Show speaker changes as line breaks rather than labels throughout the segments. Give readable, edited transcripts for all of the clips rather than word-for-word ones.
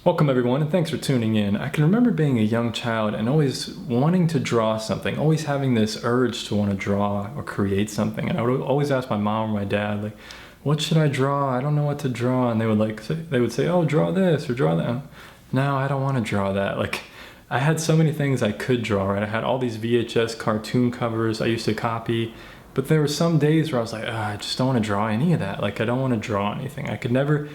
Welcome everyone, and thanks for tuning in. I can remember being a young child and always wanting to draw something, always having this urge to want to draw or create something. And I would always ask my mom or my dad, like, what should I draw? I don't know what to draw. And they would say, oh, draw this or draw that. No, I don't want to draw that. Like, I had so many things I could draw, right? I had all these VHS cartoon covers I used to copy, but there were some days where I was like, I just don't want to draw any of that. Like, I don't want to draw anything. I could never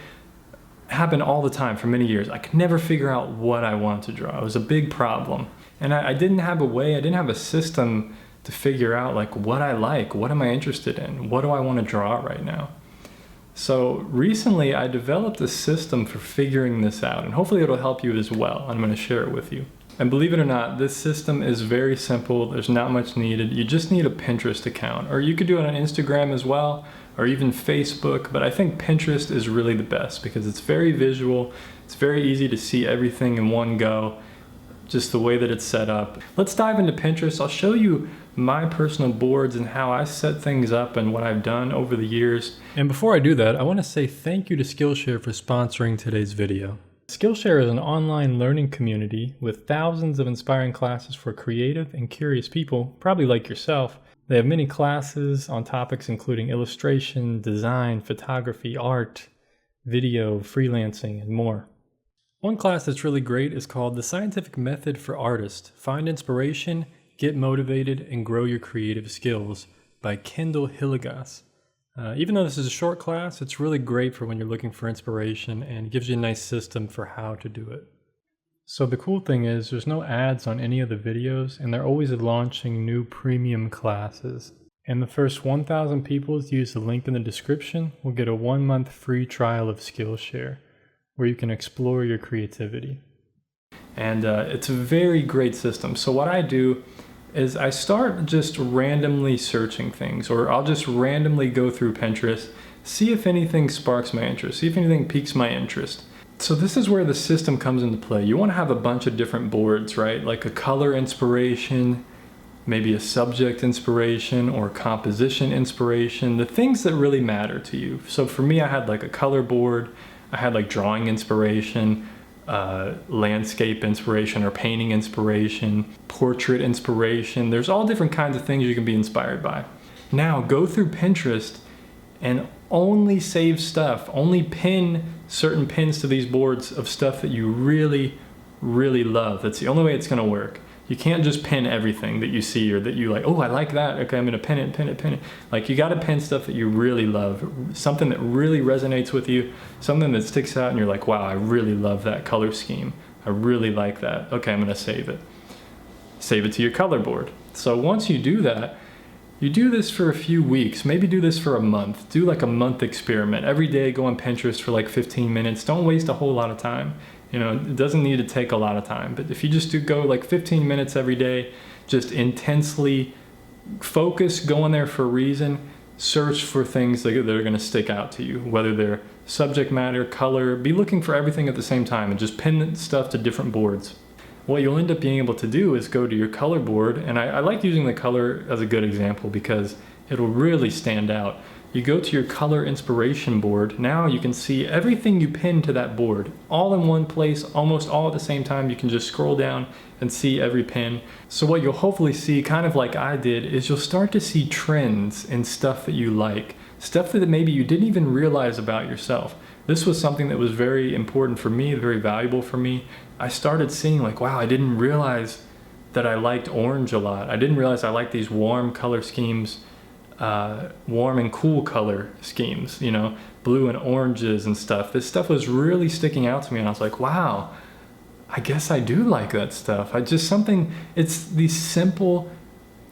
happened all the time for many years. I could never figure out what I wanted to draw. It was a big problem. And I didn't have a way, I didn't have a system to figure out like what I like, what am I interested in, what do I want to draw right now. So recently I developed a system for figuring this out, and hopefully it'll help you as well. I'm going to share it with you. And believe it or not, this system is very simple. There's not much needed. You just need a Pinterest account, or you could do it on Instagram as well, or even Facebook, but I think Pinterest is really the best because it's very visual. It's very easy to see everything in one go, just the way that it's set up. Let's dive into Pinterest. I'll show you my personal boards and how I set things up and what I've done over the years. And before I do that, I want to say thank you to Skillshare for sponsoring today's video. Skillshare is an online learning community with thousands of inspiring classes for creative and curious people, probably like yourself. They have many classes on topics including illustration, design, photography, art, video, freelancing, and more. One class that's really great is called The Scientific Method for Artists. Find inspiration, get motivated, and grow your creative skills by Kendall Hillegas. Even though this is a short class, it's really great for when you're looking for inspiration and gives you a nice system for how to do it. So the cool thing is there's no ads on any of the videos, and they're always launching new premium classes. And the first 1,000 people to use the link in the description will get a 1-month free trial of Skillshare, where you can explore your creativity. And it's a very great system. So what I do is I start just randomly searching things, or I'll just randomly go through Pinterest, see if anything sparks my interest, see if anything piques my interest. So this is where the system comes into play. You want to have a bunch of different boards, right? Like a color inspiration, maybe a subject inspiration, or composition inspiration, the things that really matter to you. So for me, I had like a color board, I had like drawing inspiration, landscape inspiration or painting inspiration, portrait inspiration. There's all different kinds of things you can be inspired by. Now go through Pinterest and only save stuff, only pin certain pins to these boards of stuff that you really, really love. That's the only way it's going to work. You can't just pin everything that you see or that you like, oh, I like that. Okay, I'm going to pin it, pin it, pin it. Like you got to pin stuff that you really love, something that really resonates with you, something that sticks out and you're like, wow, I really love that color scheme. I really like that. Okay, I'm going to save it. Save it to your color board. So once you do that, you do this for a few weeks, maybe do this for a month. Do like a month experiment. Every day go on Pinterest for like 15 minutes. Don't waste a whole lot of time. You know, it doesn't need to take a lot of time. But if you just do go like 15 minutes every day, just intensely focus, go in there for a reason, search for things that are going to stick out to you, whether they're subject matter, color, be looking for everything at the same time and just pin stuff to different boards. What you'll end up being able to do is go to your color board, and I like using the color as a good example because it'll really stand out. You go to your color inspiration board. Now you can see everything you pin to that board all in one place, almost all at the same time. You can just scroll down and see every pin. So what you'll hopefully see, kind of like I did, is you'll start to see trends in stuff that you like, stuff that maybe you didn't even realize about yourself. This was something that was very important for me, very valuable for me. I started seeing like, wow, I didn't realize that I liked orange a lot. I didn't realize I liked these warm color schemes, warm and cool color schemes, you know, blue and oranges and stuff. This stuff was really sticking out to me, and I was like, wow, I guess I do like that stuff. It's these simple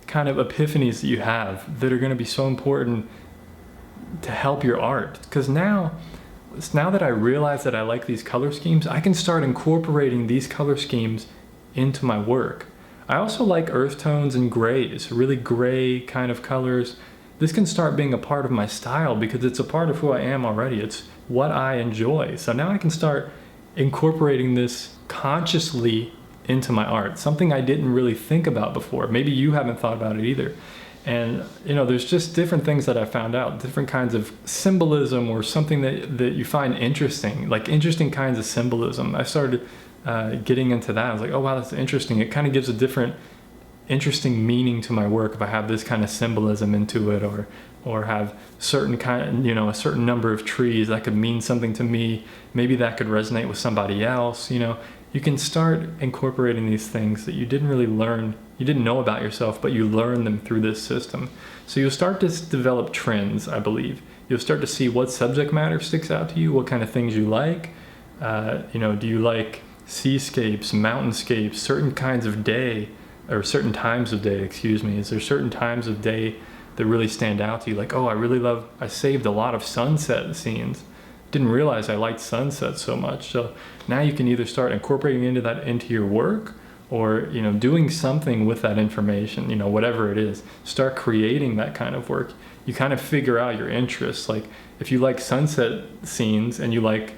kind of epiphanies that you have that are going to be so important to help your art. Because now that I realize that I like these color schemes, I can start incorporating these color schemes into my work. I also like earth tones and grays, really gray kind of colors. This can start being a part of my style because it's a part of who I am already. It's what I enjoy. So now I can start incorporating this consciously into my art, something I didn't really think about before. Maybe you haven't thought about it either. And there's just different things that I found out, different kinds of symbolism or something that you find interesting, like interesting kinds of symbolism. I started getting into that. I was like, oh wow, that's interesting. It kind of gives a different interesting meaning to my work if I have this kind of symbolism into it, or have certain kind, a certain number of trees that could mean something to me. Maybe that could resonate with somebody else. You can start incorporating these things that you didn't really learn, you didn't know about yourself, but you learn them through this system. So you'll start to develop trends, I believe. You'll start to see what subject matter sticks out to you, what kind of things you like. Do you like seascapes, mountainscapes, certain kinds of day, or certain times of day, excuse me. Is there certain times of day that really stand out to you? Like, oh, I saved a lot of sunset scenes. Didn't realize I liked sunsets so much. So now you can either start incorporating into your work, or doing something with that information, whatever it is. Start creating that kind of work. You kind of figure out your interests. Like if you like sunset scenes and you like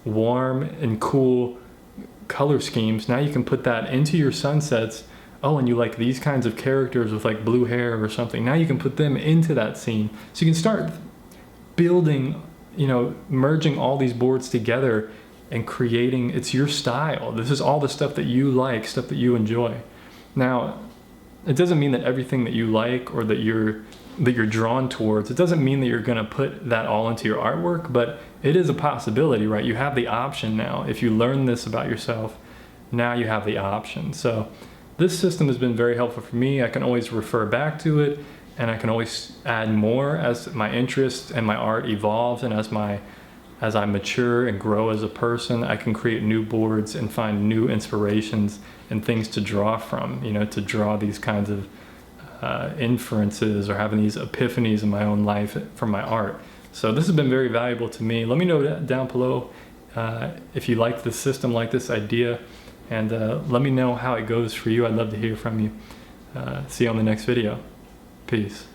warm and cool color schemes, now you can put that into your sunsets. Oh, and you like these kinds of characters with like blue hair or something. Now you can put them into that scene. So you can start building, merging all these boards together and creating, it's your style. This is all the stuff that you like, stuff that you enjoy. Now, it doesn't mean that everything that you like or that you're drawn towards, it doesn't mean that you're gonna put that all into your artwork, but it is a possibility, right? You have the option now. If you learn this about yourself, now you have the option. So this system has been very helpful for me. I can always refer back to it, and I can always add more as my interest and my art evolves, and as I mature and grow as a person. I can create new boards and find new inspirations and things to draw from, to draw these kinds of inferences or having these epiphanies in my own life from my art. So this has been very valuable to me. Let me know down below if you like this system, like this idea, and let me know how it goes for you. I'd love to hear from you. See you on the next video. Peace.